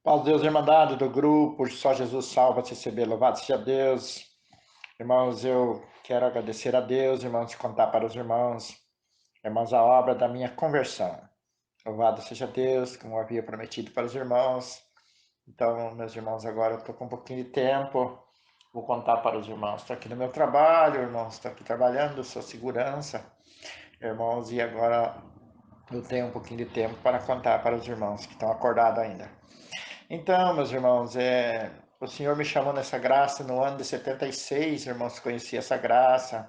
Paz de Deus, Irmandade do grupo, só Jesus salva, CCB, louvado seja Deus. Irmãos, eu quero agradecer a Deus, irmãos, contar para os irmãos, a obra da minha conversão. Louvado seja Deus, como havia prometido para os irmãos. Então, meus irmãos, agora eu estou com um pouquinho de tempo, vou contar para os irmãos. Estou aqui no meu trabalho, irmãos, estou aqui trabalhando, sou segurança, irmãos, e agora eu tenho um pouquinho de tempo para contar para os irmãos que estão acordados ainda. Então, meus irmãos, o Senhor me chamou nessa graça no ano de 76, irmãos, conheci essa graça.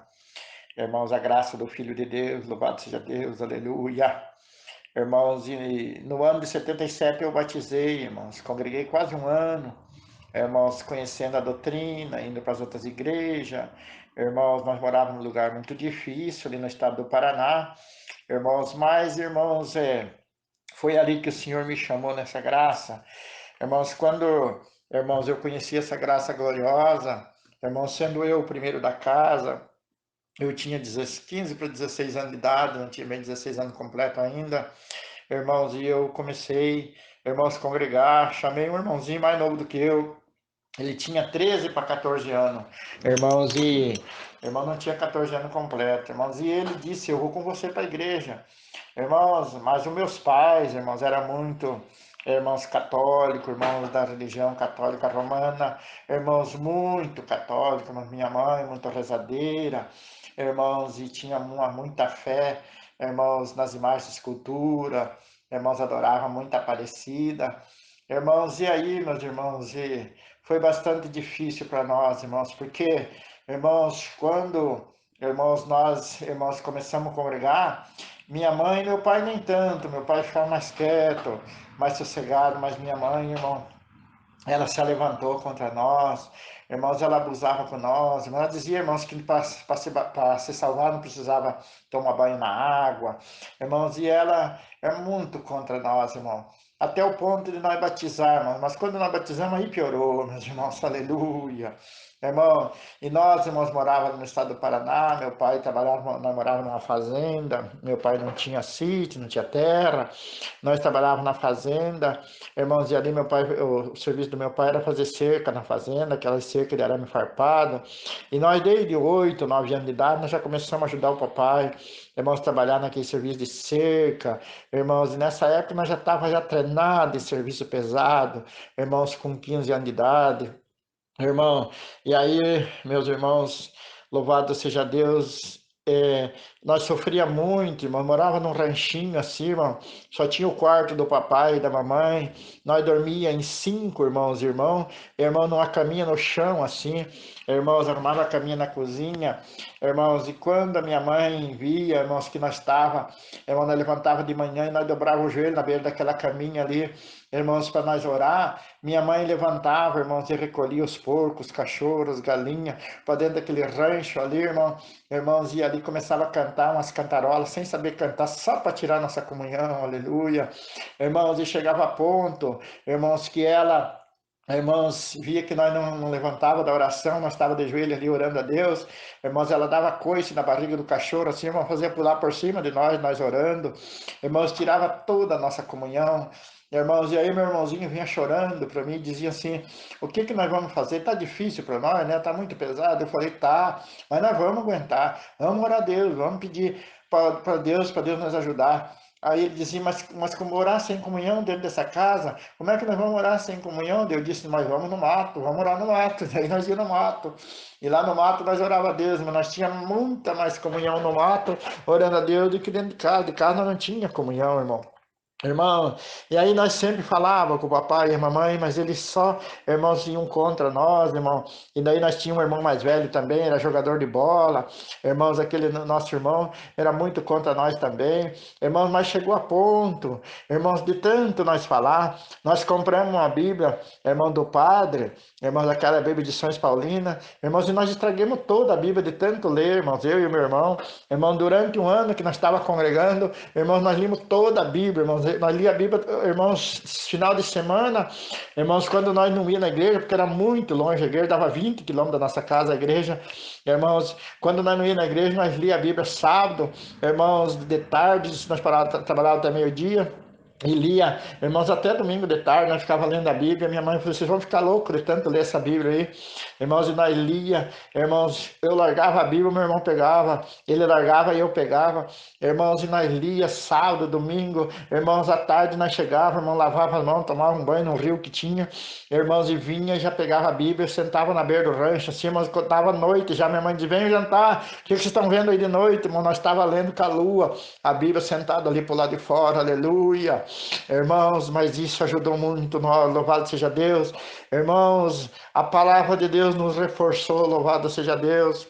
Irmãos, a graça do Filho de Deus, louvado seja Deus, aleluia. Irmãos, e no ano de 77 eu batizei, irmãos, congreguei quase um ano, irmãos, conhecendo a doutrina, indo para as outras igrejas. Irmãos, nós morávamos num lugar muito difícil, ali no estado do Paraná. Irmãos, mas, irmãos, foi ali que o Senhor me chamou nessa graça. Irmãos, quando, irmãos, eu conheci essa graça gloriosa, irmãos, sendo eu o primeiro da casa, eu tinha 15 para 16 anos de idade, não tinha bem 16 anos completo ainda, irmãos, e eu comecei, irmãos, a congregar, chamei um irmãozinho mais novo do que eu, ele tinha 13 para 14 anos, irmãos, e irmão não tinha 14 anos completo, irmãos, e ele disse, eu vou com você para a igreja. Irmãos, mas os meus pais, irmãos, eram muito irmãos católicos, irmãos da religião católica romana, irmãos muito católicos, mas minha mãe muito rezadeira, irmãos, e tinha muita fé, irmãos, nas imagens de escultura, irmãos, adorava muito a Aparecida, irmãos, e aí, meus irmãos, e foi bastante difícil para nós, irmãos, porque, irmãos, quando, irmãos, nós, irmãos, começamos a congregar, minha mãe e meu pai nem tanto, meu pai ficava mais quieto, mais sossegado, mas minha mãe, irmão, ela se levantou contra nós, irmãos, ela abusava com nós, irmãos, ela dizia, irmãos, que para se salvar não precisava tomar banho na água, irmãos, e ela é muito contra nós, irmão, até o ponto de nós batizarmos, mas quando nós batizamos aí piorou, meus irmãos, aleluia, irmão, e nós, irmãos, morávamos no estado do Paraná, meu pai trabalhava, nós morávamos numa fazenda, meu pai não tinha sítio, não tinha terra, nós trabalhávamos na fazenda, irmãos, e ali meu pai, o serviço do meu pai era fazer cerca na fazenda, aquelas cercas de arame farpado. E nós, desde 8, 9 anos de idade, nós já começamos a ajudar o papai, irmãos, trabalhar naquele serviço de cerca. Irmãos, e nessa época nós já estávamos já treinados em serviço pesado, irmãos, com 15 anos de idade. Irmão, e aí, meus irmãos, louvado seja Deus, nós sofria muito, irmão, morava num ranchinho assim, irmão, só tinha o quarto do papai e da mamãe, nós dormia em 5 irmãos, irmão numa caminha no chão assim, irmãos, arrumava a caminha na cozinha, irmãos, e quando a minha mãe via, irmãos, que nós estava, irmão, nós levantava de manhã e nós dobrava o joelho na beira daquela caminha ali, irmãos, para nós orar, minha mãe levantava, irmãos, e recolhia os porcos, cachorros, galinha, para dentro daquele rancho ali, irmão. Irmãos, e ali começava a cantar umas cantarolas, sem saber cantar, só para tirar nossa comunhão, aleluia. Irmãos, e chegava a ponto, irmãos, que ela irmãos, via que nós não levantava da oração, nós estava de joelho ali orando a Deus. Irmãos, ela dava coice na barriga do cachorro, assim, irmão, fazia pular por cima de nós orando. Irmãos, tirava toda a nossa comunhão. Irmãos, e aí meu irmãozinho vinha chorando para mim e dizia assim: o que que nós vamos fazer? Tá difícil para nós, né? Tá muito pesado. Eu falei: tá, mas nós vamos aguentar. Vamos orar a Deus, vamos pedir para Deus nos ajudar. Aí ele dizia: mas como orar sem comunhão dentro dessa casa? Como é que nós vamos orar sem comunhão? Eu disse: mas vamos no mato, vamos orar no mato. Daí nós íamos no mato. E lá no mato nós orava a Deus, mas nós tínhamos muita mais comunhão no mato, orando a Deus, do que dentro de casa. De casa nós não tinha comunhão, irmão. Irmão, e aí nós sempre falava com o papai e a mamãe, mas eles só, irmãos, iam contra nós, irmão. E daí nós tínhamos um irmão mais velho também, era jogador de bola. Irmãos, aquele nosso irmão era muito contra nós também. Irmãos, mas chegou a ponto, irmãos, de tanto nós falar, nós compramos uma Bíblia, irmão do padre, irmãos, daquela Bíblia de São Paulina, irmãos, e nós estraguemos toda a Bíblia de tanto ler, irmãos, eu e o meu irmão. Irmão, durante um ano que nós estávamos congregando, irmãos, nós limos toda a Bíblia, irmãos, nós lia a Bíblia, irmãos, final de semana, irmãos, quando nós não ia na igreja, porque era muito longe a igreja, dava 20 quilômetros da nossa casa a igreja, irmãos, quando nós não ia na igreja, nós lia a Bíblia sábado, irmãos, de tarde, nós trabalhávamos até meio-dia, E lia, irmãos, até domingo de tarde, nós ficava lendo a Bíblia. Minha mãe falou: vocês vão ficar loucos de tanto ler essa Bíblia aí. Irmãos, e nós lia, irmãos, eu largava a Bíblia, meu irmão pegava, ele largava e eu pegava. Irmãos, e nós lia sábado, domingo, irmãos, à tarde nós chegava, irmão, lavava as mãos, tomava um banho no rio que tinha. Irmãos, e vinha, já pegava a Bíblia, sentava na beira do rancho, assim, irmãos, quando tava noite, já minha mãe dizia: vem jantar, o que vocês estão vendo aí de noite, irmão? Nós estava lendo com a lua, a Bíblia sentada ali pro lado de fora, aleluia. Irmãos, mas isso ajudou muito nós, louvado seja Deus. Irmãos, a palavra de Deus nos reforçou, louvado seja Deus.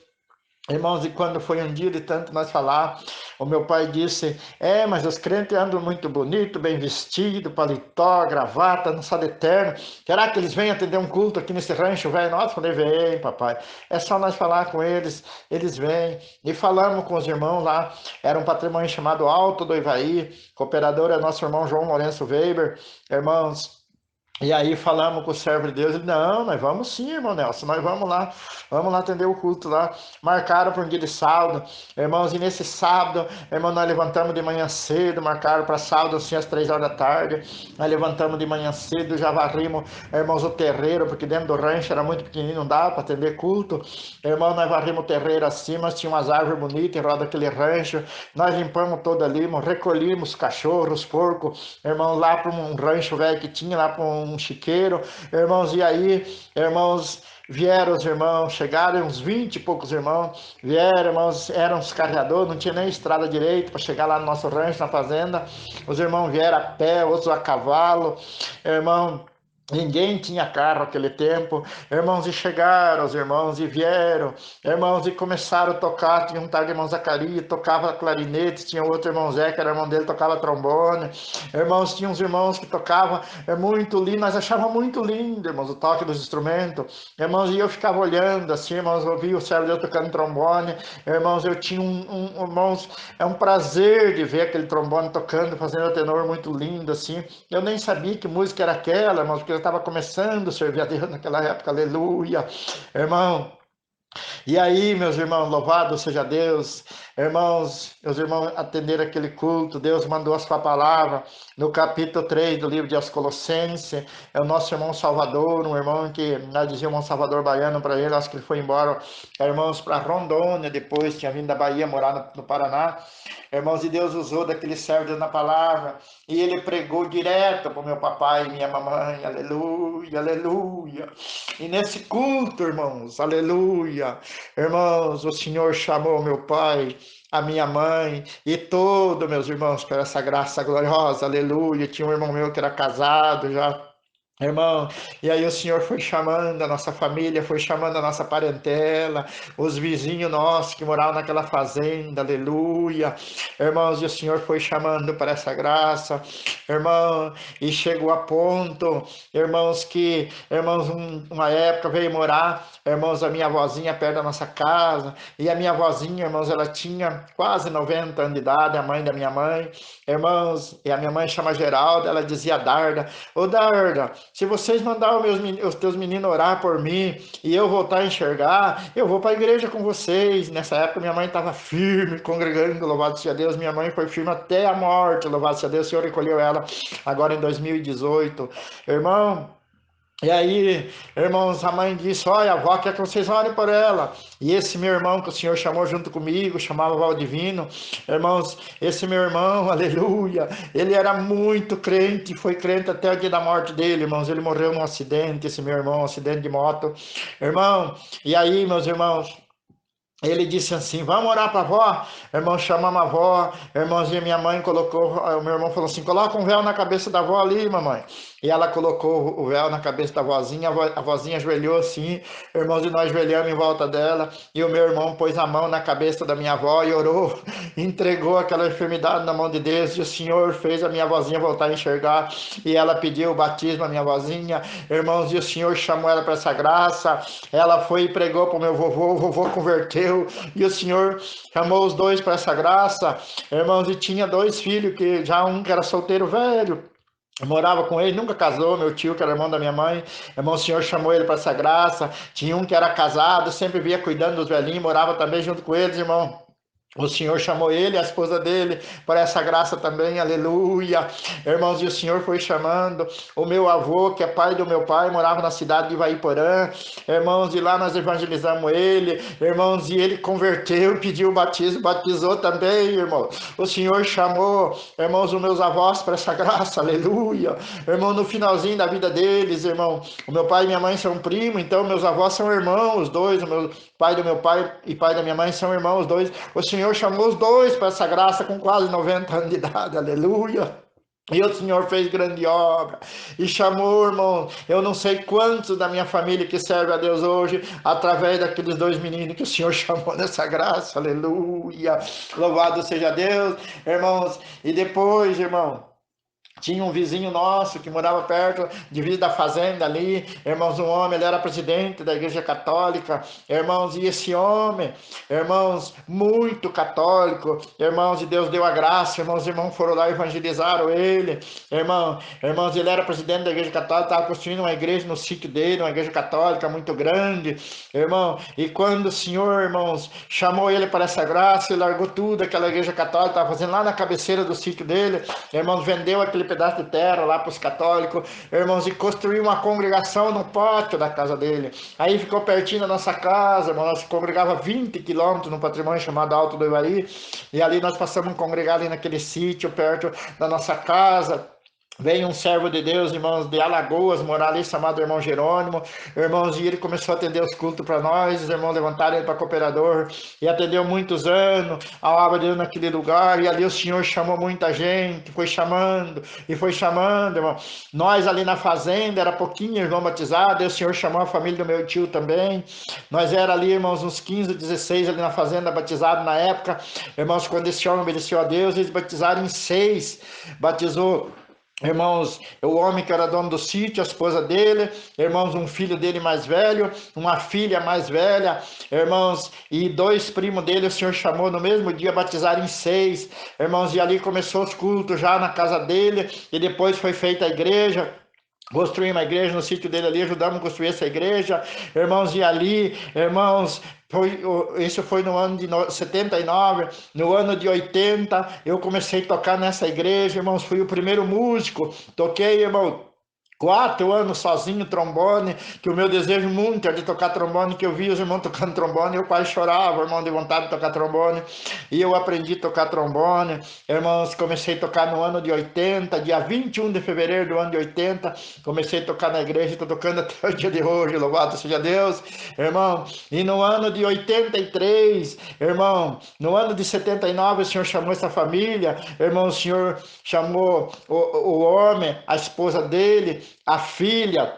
Irmãos, e quando foi um dia de tanto nós falar, o meu pai disse: mas os crentes andam muito bonito, bem vestido, paletó, gravata, não sai de terno. Será que eles vêm atender um culto aqui nesse rancho, velho? Nossa, falei: vem, papai. É só nós falar com eles, eles vêm. E falamos com os irmãos lá, era um patrimônio chamado Alto do Ivaí, cooperador é nosso irmão João Lourenço Weber. Irmãos, e aí falamos com o servo de Deus, ele: não, nós vamos sim, irmão Nelson, nós vamos lá atender o culto lá. Marcaram para um dia de sábado, irmãos, e nesse sábado, irmão, nós levantamos de manhã cedo, marcaram para sábado, assim, às 3 horas da tarde, nós levantamos de manhã cedo, já varrimos, irmãos, o terreiro, porque dentro do rancho era muito pequenininho, não dava para atender culto. Irmão, nós varrimos o terreiro assim, mas tinha umas árvores bonitas em roda daquele rancho, nós limpamos todo ali, irmão, recolhimos cachorros, porcos, irmão, lá para um rancho velho que tinha, lá para um chiqueiro, irmãos, e aí, irmãos, vieram os irmãos, chegaram uns 20 e poucos irmãos, vieram, irmãos, eram os carreadores, não tinha nem estrada direito para chegar lá no nosso rancho, na fazenda, os irmãos vieram a pé, outros a cavalo, irmão. Ninguém tinha carro naquele tempo, irmãos, e chegaram os irmãos e vieram, irmãos, e começaram a tocar. Tinha um tal de irmão Zacarias, tocava clarinete, tinha outro irmão Zé, que era irmão dele, tocava trombone, irmãos, tinha uns irmãos que tocavam, muito lindo, nós achávamos muito lindo, irmãos, o toque dos instrumentos, irmãos, e eu ficava olhando assim, irmãos, eu ouvia o servo de Deus tocando trombone, irmãos, eu tinha irmãos, é um prazer de ver aquele trombone tocando, fazendo o tenor muito lindo, assim, eu nem sabia que música era aquela, irmãos, porque eu estava começando a servir a Deus naquela época, aleluia, irmão. E aí, meus irmãos, louvado seja Deus, irmãos, meus irmãos atenderam aquele culto, Deus mandou a sua palavra, no capítulo 3 do livro de Aos Colossenses, é o nosso irmão Salvador, um irmão que, nós dizíamos, irmão Salvador baiano para ele, acho que ele foi embora, irmãos, para Rondônia, depois tinha vindo da Bahia, morar no Paraná, irmãos, e Deus usou daquele servo na palavra, e ele pregou direto para o meu papai e minha mamãe, aleluia, aleluia, e nesse culto, irmãos, aleluia, irmãos, o Senhor chamou meu pai, a minha mãe e todos meus irmãos para essa graça gloriosa, aleluia. Tinha um irmão meu que era casado já, irmão, e aí o Senhor foi chamando a nossa família, foi chamando a nossa parentela, os vizinhos nossos que moravam naquela fazenda, aleluia, irmãos, e o Senhor foi chamando para essa graça, irmão, e chegou a ponto, irmãos, que, irmãos, uma época veio morar, irmãos, a minha avózinha perto da nossa casa, e a minha avózinha, irmãos, ela tinha quase 90 anos de idade, a mãe da minha mãe, irmãos, e a minha mãe chama Geralda, ela dizia: Darda, ô Darda, se vocês mandarem os teus meninos orar por mim e eu voltar a enxergar, eu vou para a igreja com vocês. Nessa época minha mãe estava firme, congregando, louvado seja Deus. Minha mãe foi firme até a morte, louvado seja Deus. O Senhor recolheu ela agora em 2018. Irmão, e aí, irmãos, a mãe disse: olha, a avó quer que vocês orem por ela. E esse meu irmão que o Senhor chamou junto comigo, chamava Valdivino, irmãos, esse meu irmão, aleluia, ele era muito crente, foi crente até o dia da morte dele, irmãos. Ele morreu num acidente, esse meu irmão, um acidente de moto, irmão. E aí, meus irmãos, ele disse assim: vamos orar para a avó. Irmão, chamamos a avó. Irmãozinha, minha mãe colocou. O meu irmão falou assim: coloca um véu na cabeça da avó ali, mamãe. E ela colocou o véu na cabeça da vozinha. A vozinha ajoelhou assim. Irmãos, e nós ajoelhamos em volta dela. E o meu irmão pôs a mão na cabeça da minha avó e orou. Entregou aquela enfermidade na mão de Deus. E o Senhor fez a minha vozinha voltar a enxergar. E ela pediu o batismo à minha vozinha. Irmãos, e o Senhor chamou ela para essa graça. Ela foi e pregou para o meu vovô. O vovô converteu. E o Senhor chamou os dois para essa graça, irmãos, e tinha 2 filhos, que já um que era solteiro velho, morava com ele, nunca casou, meu tio, que era irmão da minha mãe, irmão, o Senhor chamou ele para essa graça, tinha um que era casado, sempre via cuidando dos velhinhos, morava também junto com eles, irmão. O Senhor chamou ele, a esposa dele, para essa graça também, aleluia. Irmãos, e o Senhor foi chamando o meu avô, que é pai do meu pai, morava na cidade de Ivaiporã. Irmãos, e lá nós evangelizamos ele. Irmãos, e ele converteu, pediu o batismo, batizou também, irmão. O Senhor chamou, irmãos, os meus avós para essa graça, aleluia. Irmão, no finalzinho da vida deles, irmão, o meu pai e minha mãe são primos, então meus avós são irmãos, os dois, o meu pai do meu pai e pai da minha mãe são irmãos, os dois. O Senhor chamou os dois para essa graça com quase 90 anos de idade, aleluia. E o Senhor fez grande obra e chamou, irmão, eu não sei quantos da minha família que serve a Deus hoje, através daqueles dois meninos que o Senhor chamou nessa graça, aleluia. Louvado seja Deus, irmãos. E depois, irmão, tinha um vizinho nosso que morava perto, divisa da fazenda ali, irmãos, um homem, ele era presidente da igreja católica, irmãos, e esse homem, irmãos, muito católico, irmãos, e Deus deu a graça, irmãos, foram lá e evangelizaram ele, irmãos, ele era presidente da igreja católica, estava construindo uma igreja no sítio dele, uma igreja católica muito grande, irmão, e quando o Senhor, irmãos, chamou ele para essa graça, ele largou tudo, aquela igreja católica, estava fazendo lá na cabeceira do sítio dele, irmãos, vendeu aquele pedaço de terra lá para os católicos, irmãos, e construiu uma congregação no pátio da casa dele. Aí ficou pertinho da nossa casa, irmão, nós congregava 20 quilômetros no patrimônio chamado Alto do Ivaí, e ali nós passamos a congregar ali naquele sítio perto da nossa casa. Veio um servo de Deus, irmãos, de Alagoas, morar ali, chamado irmão Jerônimo. Irmãos, e ele começou a atender os cultos para nós. Os irmãos levantaram ele para cooperador. E atendeu muitos anos a obra de Deus naquele lugar. E ali o Senhor chamou muita gente, foi chamando, e foi chamando, irmão. Nós ali na fazenda, era pouquinho irmão batizado. E o Senhor chamou a família do meu tio também. Nós era ali, irmãos, uns 15, 16 ali na fazenda, batizado na época. Irmãos, quando esse homem obedeceu a Deus, eles batizaram em 6. Batizou, irmãos, o homem que era dono do sítio, a esposa dele, irmãos, um filho dele mais velho, uma filha mais velha, irmãos, e 2 primos dele, o Senhor chamou no mesmo dia, batizaram em 6, irmãos, e ali começou os cultos já na casa dele, e depois foi feita a igreja. Construímos uma igreja no sítio dele ali, ajudamos a construir essa igreja, irmãos, e ali, irmãos, isso foi no ano de 79, no ano de 80, eu comecei a tocar nessa igreja, irmãos, fui o primeiro músico, toquei, irmão, 4 anos sozinho, trombone, que o meu desejo muito era de tocar trombone, que eu via os irmãos tocando trombone, eu quase chorava, irmão, de vontade de tocar trombone, e eu aprendi a tocar trombone, irmãos, comecei a tocar no ano de 80, dia 21 de fevereiro do ano de 80, comecei a tocar na igreja, estou tocando até o dia de hoje, louvado seja Deus, irmão, e no ano de 83, irmão, no ano de 79, o Senhor chamou essa família, irmão, o Senhor chamou o homem, a esposa dele, a filha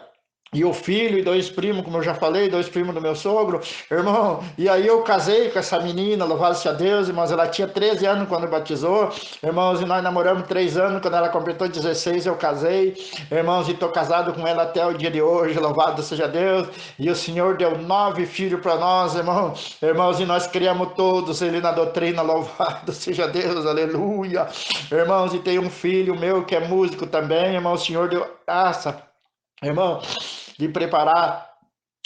e o filho e 2 primos, como eu já falei, 2 primos do meu sogro, irmão, e aí eu casei com essa menina, louvado seja Deus, irmãos, ela tinha 13 anos quando batizou, irmãos, e nós namoramos 3 anos, quando ela completou 16 eu casei, irmãos, e estou casado com ela até o dia de hoje, louvado seja Deus, e o Senhor deu 9 filhos para nós, irmãos, e nós criamos todos ele na doutrina, louvado seja Deus, aleluia, irmãos, e tem um filho meu que é músico também, irmão, o Senhor deu graça, irmão, de preparar.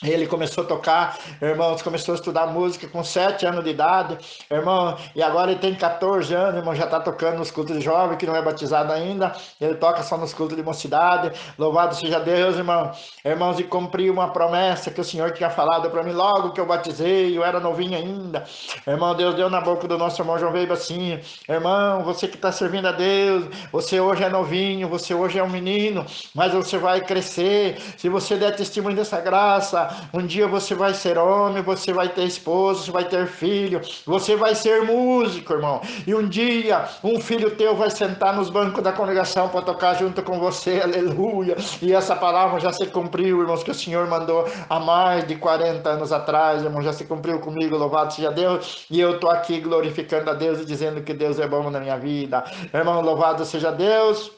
Ele começou a tocar, irmãos, começou a estudar música com 7 anos de idade, irmão, e agora ele tem 14 anos, irmão, já está tocando nos cultos de jovem, que não é batizado ainda, ele toca só nos cultos de mocidade, louvado seja Deus, irmão, irmãos, e cumpri uma promessa que o Senhor tinha falado para mim logo que eu batizei, eu era novinho ainda, irmão, Deus deu na boca do nosso irmão João Veio assim, irmão, você que está servindo a Deus, você hoje é novinho, você hoje é um menino, mas você vai crescer, se você der testemunho dessa graça, um dia você vai ser homem, você vai ter esposa, você vai ter filho, você vai ser músico, irmão. E um dia um filho teu vai sentar nos bancos da congregação para tocar junto com você, aleluia. E essa palavra já se cumpriu, irmãos, que o Senhor mandou há mais de 40 anos atrás, irmão, já se cumpriu comigo, louvado seja Deus. E eu estou aqui glorificando a Deus e dizendo que Deus é bom na minha vida. Irmão, louvado seja Deus.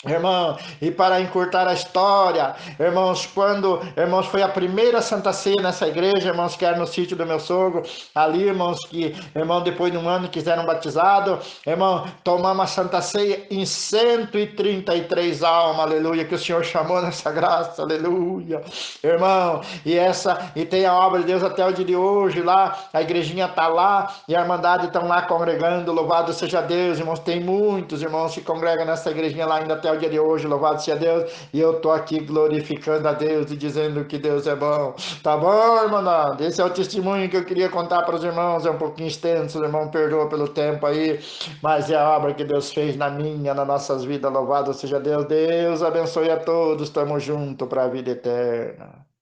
Irmão, e para encurtar a história, irmãos, quando, irmãos, foi a primeira Santa Ceia nessa igreja, irmãos, que era no sítio do meu sogro, ali, irmãos, que, irmão, depois de um ano quiseram batizado, irmão, tomamos a Santa Ceia em 133 almas, aleluia, que o Senhor chamou nessa graça, aleluia, irmão, e tem a obra de Deus até o dia de hoje lá, a igrejinha tá lá, e a Irmandade estão lá congregando, louvado seja Deus, irmãos, tem muitos irmãos que congregam nessa igrejinha lá ainda até o dia de hoje, louvado seja Deus, e eu tô aqui glorificando a Deus e dizendo que Deus é bom, tá bom, irmão? Esse é o testemunho que eu queria contar para os irmãos, é um pouquinho extenso, irmão, perdoa pelo tempo aí, mas é a obra que Deus fez na minha, nas nossas vidas, louvado seja Deus, Deus abençoe a todos, tamo junto para a vida eterna.